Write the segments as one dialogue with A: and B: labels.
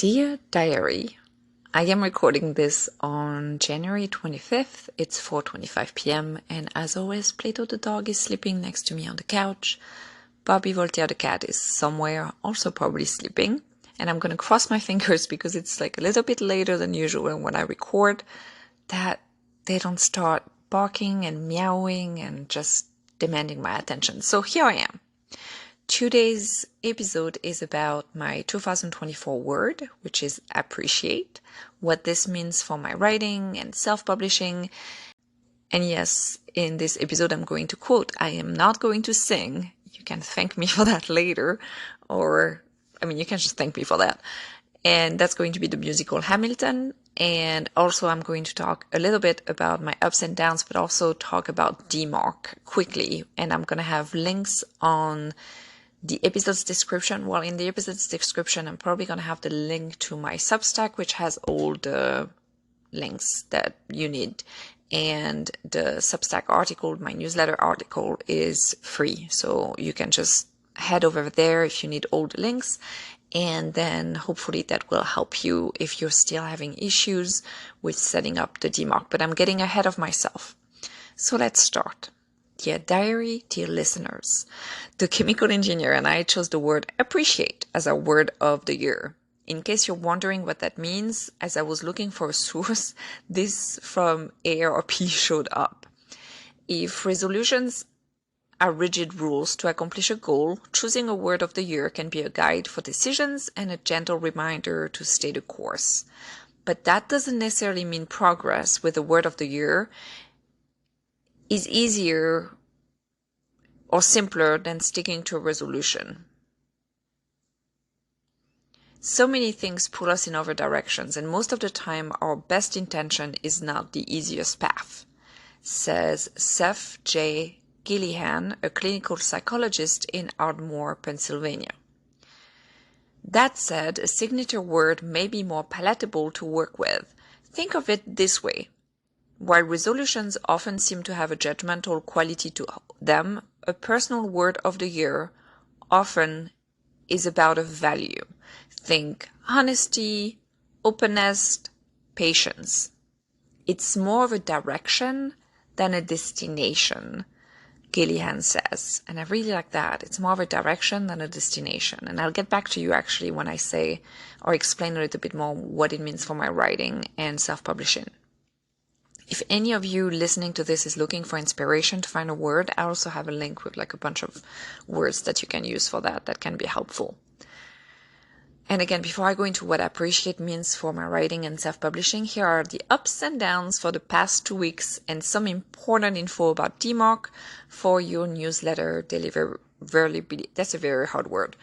A: Dear Diary, I am recording this on January 25th. It's 4:25 p.m. and as always, Plato the dog is sleeping next to me on the couch. Bobby Voltaire the cat is somewhere, also probably sleeping. And I'm gonna cross my fingers because it's like a little bit later than usual when I record that they don't start barking and meowing and just demanding my attention. So here I am. Today's episode is about my 2024 word, which is appreciate, what this means for my writing and self-publishing. And yes, in this episode I'm going to quote. I am not going to sing. You can thank me for that later, you can just thank me for that. And that's going to be the musical Hamilton. And also I'm going to talk a little bit about my ups and downs, but also talk about DMARC quickly. And I'm going to have links on the episode's description. Well, in the episode's description, I'm probably going to have the link to my Substack, which has all the links that you need. And the Substack article, my newsletter article, is free. So you can just head over there if you need all the links. And then hopefully that will help you if you're still having issues with setting up the DMARC. But I'm getting ahead of myself. So let's start. Dear Diary, dear listeners, the chemical engineer and I chose the word appreciate as our word of the year. In case you're wondering what that means, as I was looking for a source, this from AARP showed up. If resolutions are rigid rules to accomplish a goal, choosing a word of the year can be a guide for decisions and a gentle reminder to stay the course. But that doesn't necessarily mean progress with the word of the year is easier or simpler than sticking to a resolution. So many things pull us in other directions, and most of the time our best intention is not the easiest path, says Seth J. Gillihan, a clinical psychologist in Ardmore, Pennsylvania. That said, a signature word may be more palatable to work with. Think of it this way. While resolutions often seem to have a judgmental quality to them, a personal word of the year often is about a value. Think honesty, openness, patience. It's more of a direction than a destination, Gillihan says. And I really like that. It's more of a direction than a destination. And I'll get back to you actually when I say or explain a little bit more what it means for my writing and self-publishing. If any of you listening to this is looking for inspiration to find a word, I also have a link with like a bunch of words that you can use for that can be helpful. And again, before I go into what appreciate means for my writing and self-publishing, here are the ups and downs for the past 2 weeks and some important info about DMARC for your newsletter deliverability. That's a very hard word.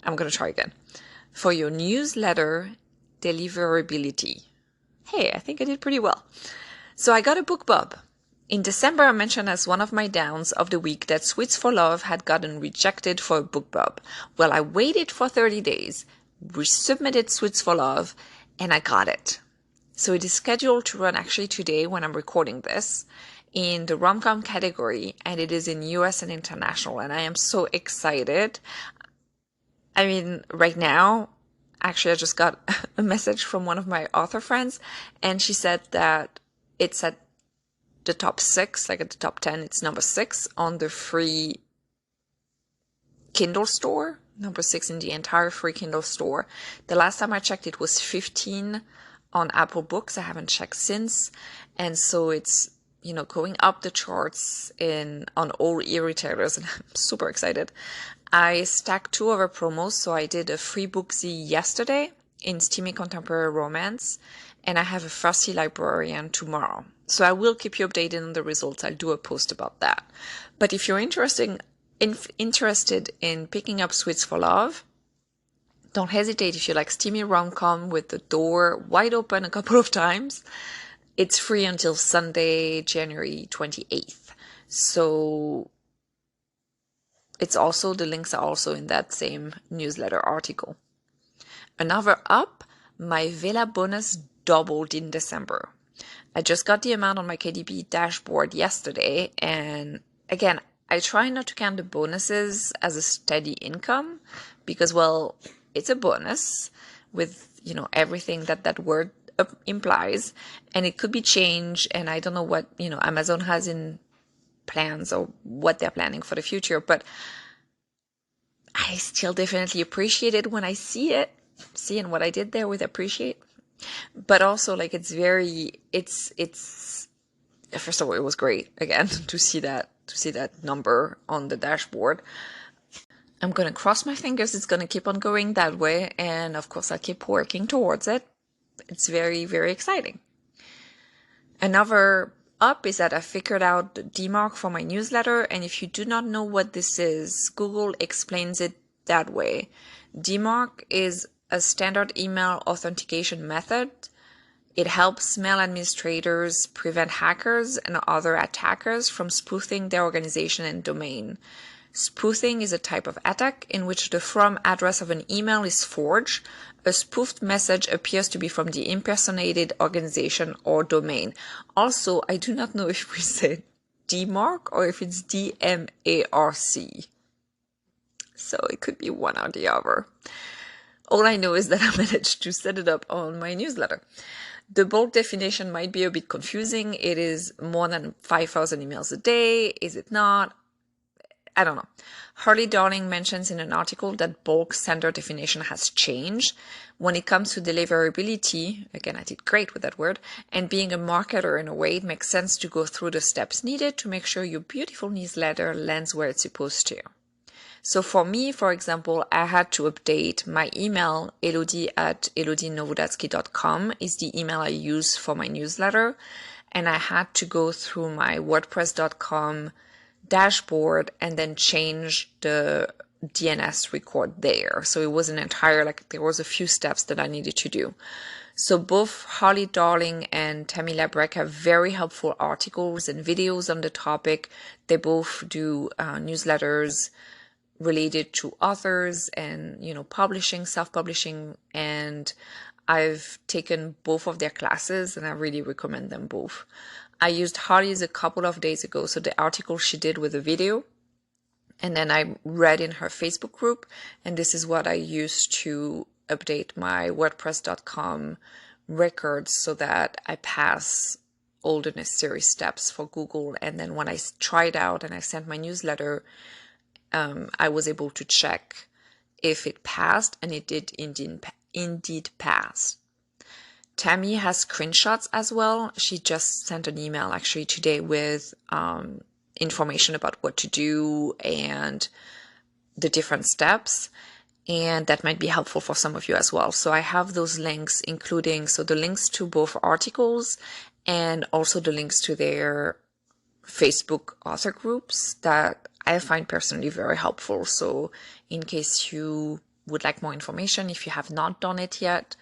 A: I'm going to try again. For your newsletter deliverability. Hey, I think I did pretty well. So I got a BookBub. In December, I mentioned as one of my downs of the week that Sweets for Love had gotten rejected for a BookBub. Well, I waited for 30 days, resubmitted Sweets for Love, and I got it. So it is scheduled to run actually today when I'm recording this in the rom-com category, and it is in US and international, and I am so excited. I mean, right now, actually, I just got a message from one of my author friends, and she said that it's at the top 6, like at the top 10, it's number 6 on the free Kindle store, number 6 in the entire free Kindle store. The last time I checked, it was 15 on Apple Books. I haven't checked since. And so it's, going up the charts on all e-retailers, and I'm super excited. I stacked 2 other promos. So I did a free Booksy yesterday in Steamy Contemporary Romance, and I have a Fussy Librarian tomorrow. So I will keep you updated on the results. I'll do a post about that. But if you're interested in picking up Sweets for Love, don't hesitate. If you like steamy rom-com with the door wide open a couple of times, it's free until Sunday, January 28th. So the links are also in that same newsletter article. Another up, my Vella bonus doubled in December. I just got the amount on my KDP dashboard yesterday, and again, I try not to count the bonuses as a steady income because, well, it's a bonus with, you know, everything that that word implies, and it could be changed. And I don't know what, you know, Amazon has in plans or what they're planning for the future, but I still definitely appreciate it when I see it, seeing what I did there with appreciate. But also, like, it's first of all, it was great again to see that number on the dashboard. I'm gonna cross my fingers it's gonna keep on going that way, and of course I'll keep working towards it. It's very, very exciting. Another up is that I figured out DMARC for my newsletter, and if you do not know what this is, Google explains it that way. DMARC is a standard email authentication method. It helps mail administrators prevent hackers and other attackers from spoofing their organization and domain. Spoofing is a type of attack in which the from address of an email is forged. A spoofed message appears to be from the impersonated organization or domain. Also, I do not know if we say DMARC or if it's DMARC. So it could be one or the other. All I know is that I managed to set it up on my newsletter. The bulk definition might be a bit confusing. It is more than 5,000 emails a day. Is it not? I don't know. Harley Darling mentions in an article that bulk sender definition has changed. When it comes to deliverability, again, I did great with that word, and being a marketer in a way, it makes sense to go through the steps needed to make sure your beautiful newsletter lands where it's supposed to. So for me, for example, I had to update my email. Elodie@elodienowodatsky.com is the email I use for my newsletter. And I had to go through my WordPress.com dashboard and then change the DNS record there. So it was an entire, like, there was a few steps that I needed to do. So both Harley Darling and Tammy Labreck have very helpful articles and videos on the topic. They both do newsletters related to authors and, you know, publishing, self-publishing, and I've taken both of their classes and I really recommend them both. I used Harley's a couple of days ago, so the article she did with a video, and then I read in her Facebook group, and this is what I used to update my WordPress.com records so that I pass all the necessary steps for Google. And then when I tried out and I sent my newsletter, I was able to check if it passed, and it did indeed pass. Tammy has screenshots as well. She just sent an email actually today with information about what to do and the different steps, and that might be helpful for some of you as well. So I have those links, including the links to both articles and also the links to their Facebook author groups that I find personally very helpful. So in case you would like more information, if you have not done it yet,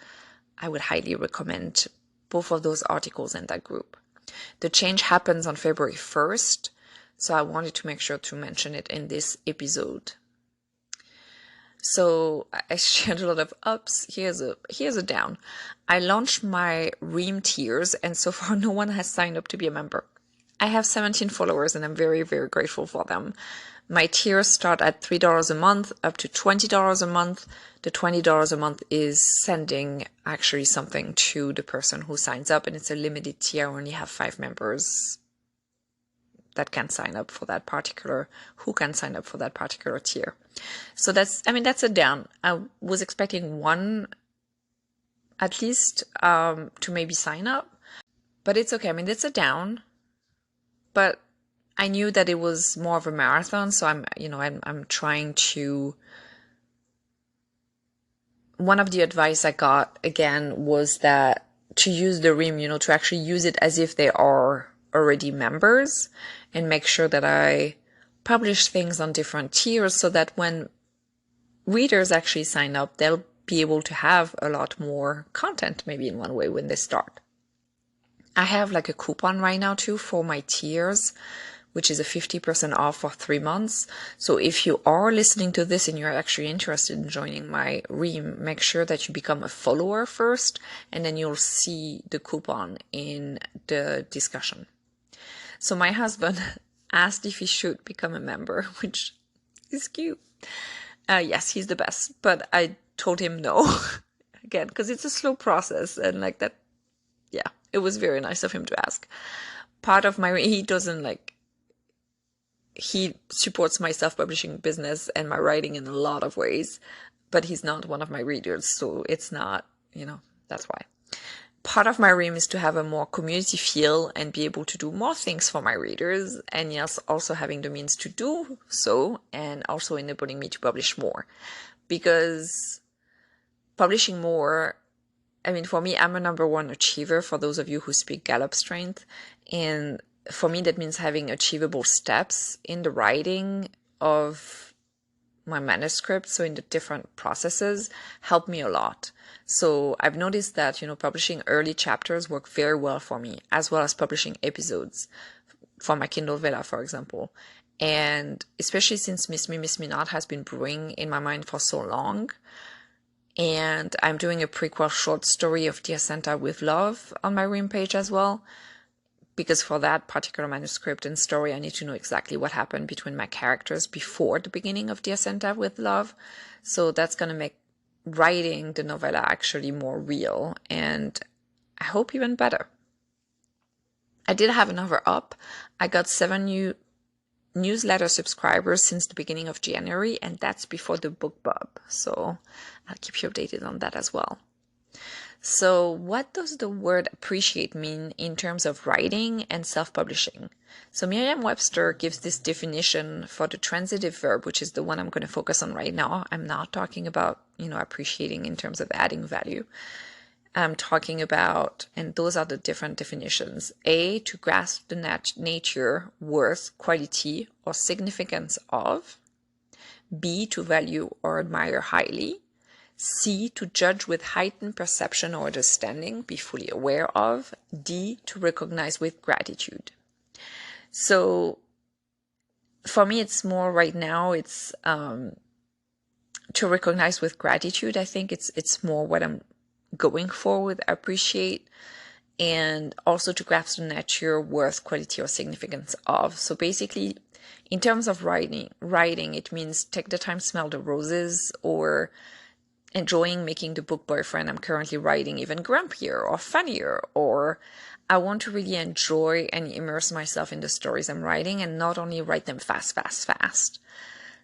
A: I would highly recommend both of those articles and that group. The change happens on February 1st, so I wanted to make sure to mention it in this episode. So I shared a lot of ups. Here's a down. I launched my Ream tiers, and so far no one has signed up to be a member. I have 17 followers and I'm very, very grateful for them. My tiers start at $3 a month up to $20 a month. The $20 a month is sending actually something to the person who signs up, and it's a limited tier. I only have 5 members that can sign up for that particular, tier. So that's a down. I was expecting one at least to maybe sign up, but it's okay. I mean, it's a down. But I knew that it was more of a marathon, so I'm trying to. One of the advice I got again was that to use the Ream, to actually use it as if they are already members, and make sure that I publish things on different tiers so that when readers actually sign up, they'll be able to have a lot more content, maybe in one way when they start. I have like a coupon right now too for my tiers, which is a 50% off for 3 months. So if you are listening to this and you're actually interested in joining my Ream, make sure that you become a follower first, and then you'll see the coupon in the discussion. So my husband asked if he should become a member, which is cute. Yes, he's the best, but I told him no again, because it's a slow process, and like that, yeah, it was very nice of him to ask. He supports my self-publishing business and my writing in a lot of ways, but he's not one of my readers, so it's not, that's why. Part of my dream is to have a more community feel and be able to do more things for my readers, and yes, also having the means to do so, and also enabling me to publish more. Because publishing more, for me, I'm a number one achiever, for those of you who speak Gallup strength, and for me that means having achievable steps in the writing of my manuscript, so in the different processes, help me a lot. So I've noticed that, publishing early chapters work very well for me, as well as publishing episodes for my Kindle Vella, for example. And especially since Miss Me, Miss Me Not has been brewing in my mind for so long, and I'm doing a prequel short story of Dear Santa with Love on my Ream page as well, because for that particular manuscript and story, I need to know exactly what happened between my characters before the beginning of Dear Santa with Love. So that's going to make writing the novella actually more real, and I hope even better. I did have another up. I got 7 new newsletter subscribers since the beginning of January, and that's before the BookBub. So I'll keep you updated on that as well. So what does the word appreciate mean in terms of writing and self-publishing? So Merriam-Webster gives this definition for the transitive verb, which is the one I'm going to focus on right now. I'm not talking about, appreciating in terms of adding value. I'm talking about, and those are the different definitions. A, to grasp the nature, worth, quality, or significance of. B, to value or admire highly. C, to judge with heightened perception or understanding, be fully aware of. D, to recognize with gratitude. So for me, it's more right now, it's to recognize with gratitude. I think it's more what I'm going for with appreciate, and also to grasp the nature, worth, quality, or significance of. So basically, in terms of writing, it means take the time, smell the roses, or enjoying making the book boyfriend I'm currently writing even grumpier or funnier, or I want to really enjoy and immerse myself in the stories I'm writing and not only write them fast.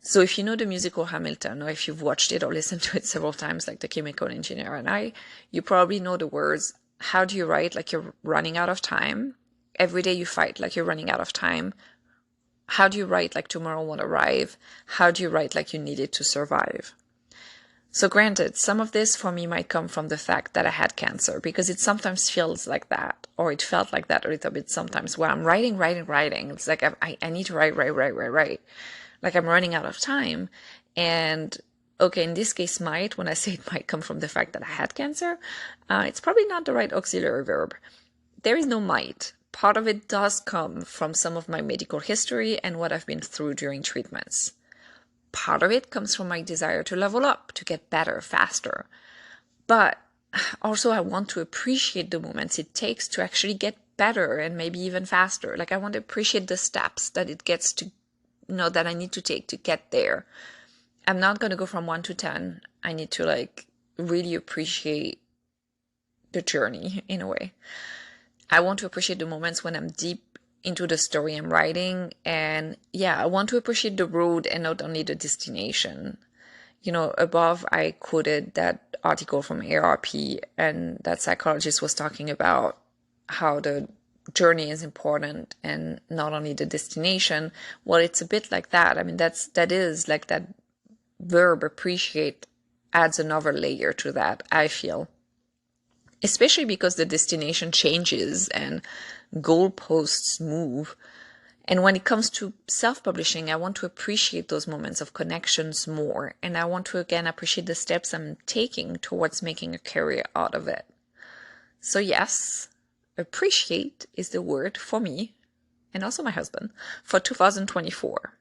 A: So if you know the musical Hamilton, or if you've watched it or listened to it several times, like The Chemical Engineer and I, you probably know the words, how do you write like you're running out of time? Every day you fight like you're running out of time. How do you write like tomorrow won't arrive? How do you write like you need it to survive? So granted, some of this for me might come from the fact that I had cancer, because it sometimes feels like that, or it felt like that a little bit sometimes, where I'm writing. It's like I need to write. Like I'm running out of time. And okay, in this case, when I say it might come from the fact that I had cancer, it's probably not the right auxiliary verb. There is no might. Part of it does come from some of my medical history and what I've been through during treatments. Part of it comes from my desire to level up, to get better, faster. But also I want to appreciate the moments it takes to actually get better and maybe even faster. Like I want to appreciate the steps that it gets to, that I need to take to get there. I'm not going to go from 1 to 10. I need to like really appreciate the journey in a way. I want to appreciate the moments when I'm deep into the story I'm writing, and I want to appreciate the road and not only the destination. Above I quoted that article from ARP, and that psychologist was talking about how the journey is important and not only the destination. Well, it's a bit like that. That is like that verb appreciate adds another layer to that, I feel. Especially because the destination changes and goalposts move. And when it comes to self-publishing, I want to appreciate those moments of connections more. And I want to, again, appreciate the steps I'm taking towards making a career out of it. So yes, appreciate is the word for me, and also my husband, for 2024.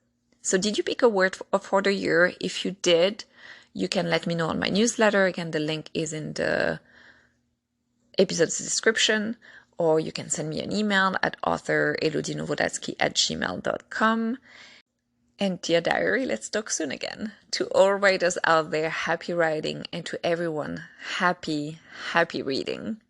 A: So did you pick a word for the year? If you did, you can let me know on my newsletter. Again, the link is in the episode's description, or you can send me an email at author@elodienowodatsky@gmail.com. And dear diary, let's talk soon again. To all writers out there, happy writing, and to everyone, happy reading.